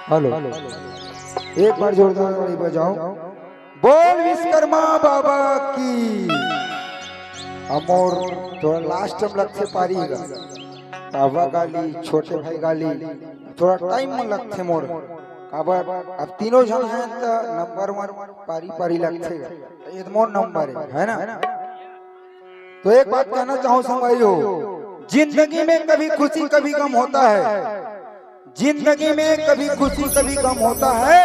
Hello, एक बार जोरदार ताली बजाओ। बोल विश्वकर्मा बाबा की। अमोर थोड़ा लास्ट में लगते पारीगा। बाबा गाली, छोटे भाई गाली, थोड़ा टाइम में लगते मोर। काबर अब तीनों जन हैं तो नंबर 1 पारी पारी लगते। ये तो मोर नंबर है ना। तो एक बात कहना चाहूँ संभाइयो, जिंदगी में कभी खुशी कभी गम होता है। जिंदगी में कभी खुशी कभी गम होता है।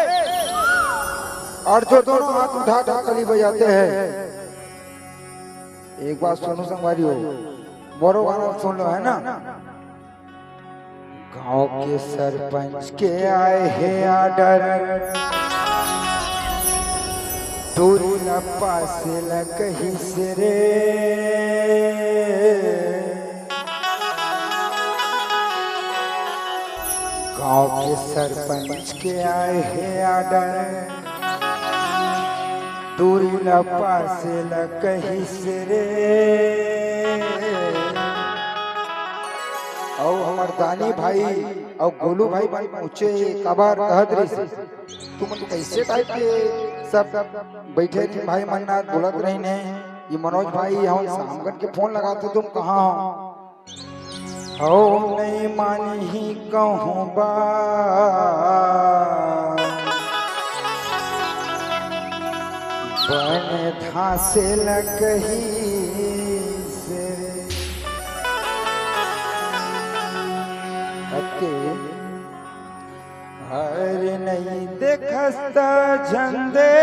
और जो दोनों हाथ उठा उठा ताली बजाते हैं। एक बात सुनो संगवारी, मोरो गाना सुन लो, है ना। गांव के सरपंच के आए हैं आर्डर, दूरी न पासे ल कहीं से रे। गांव के सरपंच के आए हैं आर्डर, दूरी न पासे ल कहीं से रे। और हमार दानी भाई और गोलू भाई बन ऊंचे कबार कहत रही, तुम कैसे टाइप के सब बैठे थे भाई मन्ना बोलत रही ने। ये मनोज भाई हम सामगन के फोन लगाते, तुम कहाँ हो नहीं मानी ही कहूँ बा। बन धासे ल कहीं से हर नहीं देखस्ता झंडे,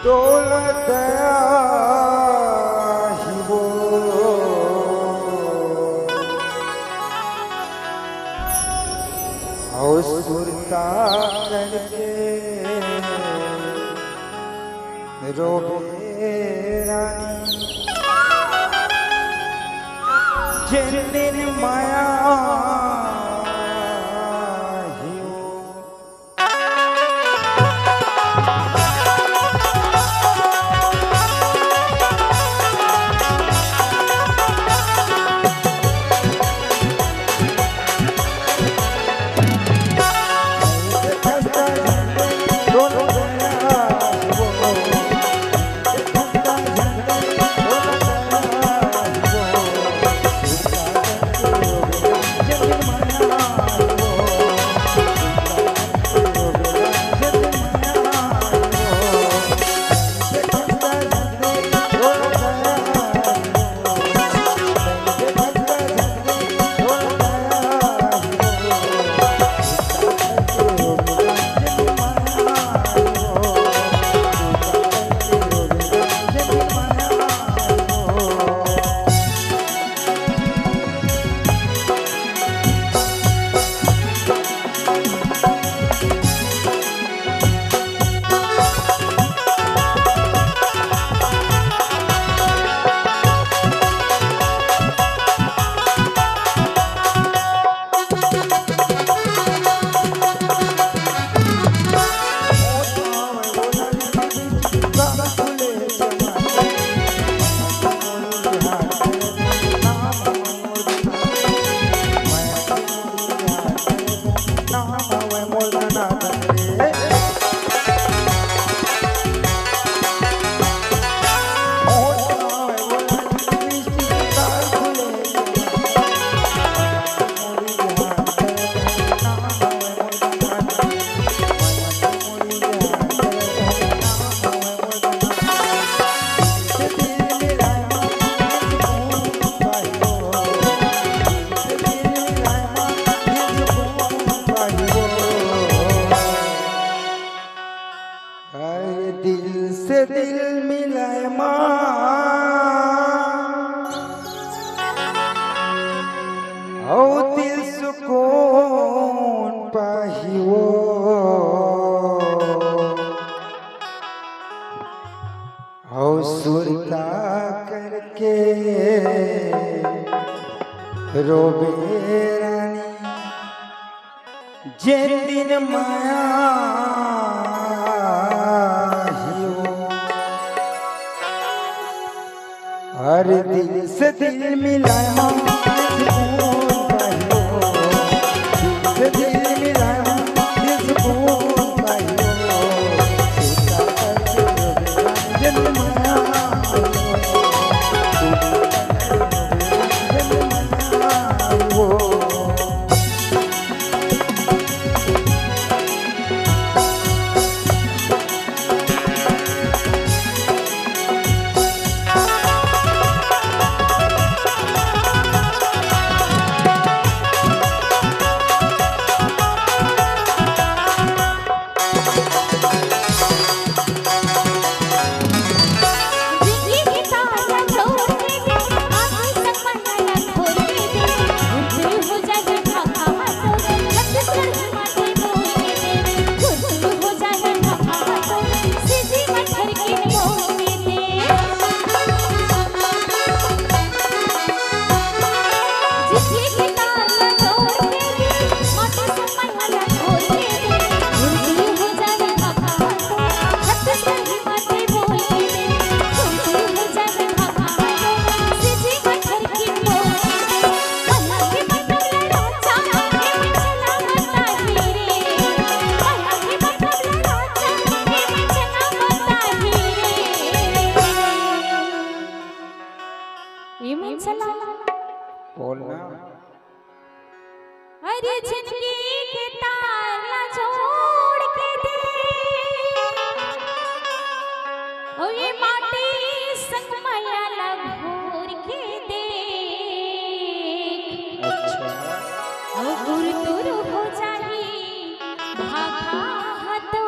दौलत ही वो और सुरता करके रोबे रानी। जिन दिन माया दिल से दिल मिलाए माँ ओ दिल सुकून पाहियो। ओ सुरता करके रोबे रानी, जिन दिन माया हर दिल से दिल मिलाया। बोलना अरे जिंदगी के ताला जोड़ के दे ओ ये माटी संग माया घोर के दे अच्छा ओ गुरतुर हो जाही भागा हतो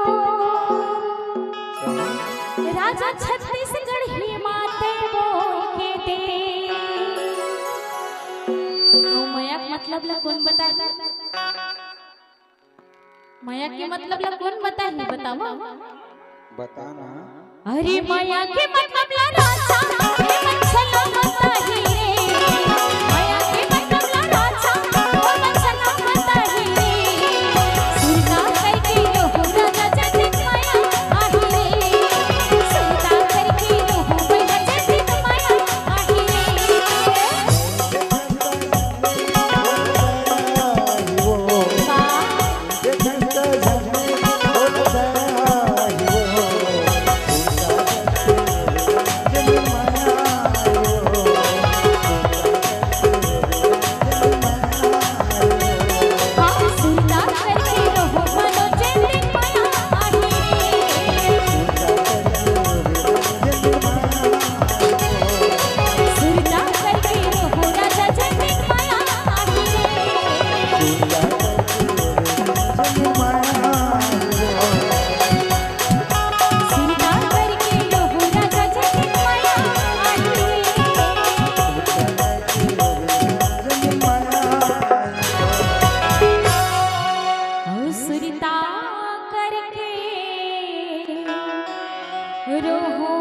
राजा छत्तीसगढ़ ही माते बोल के दे मतलब ला कौन बताए माया के मतलब ला कौन बताए बताओ बताना अरे माया के मतलब ला राजा के मनसला बताही रे माया के मतलब ला राजा और मनसला बताही रे सुनता करके हो राजा जतिन माया आही रे सुनता करके हो राजा जतिन माया आही रे रोहो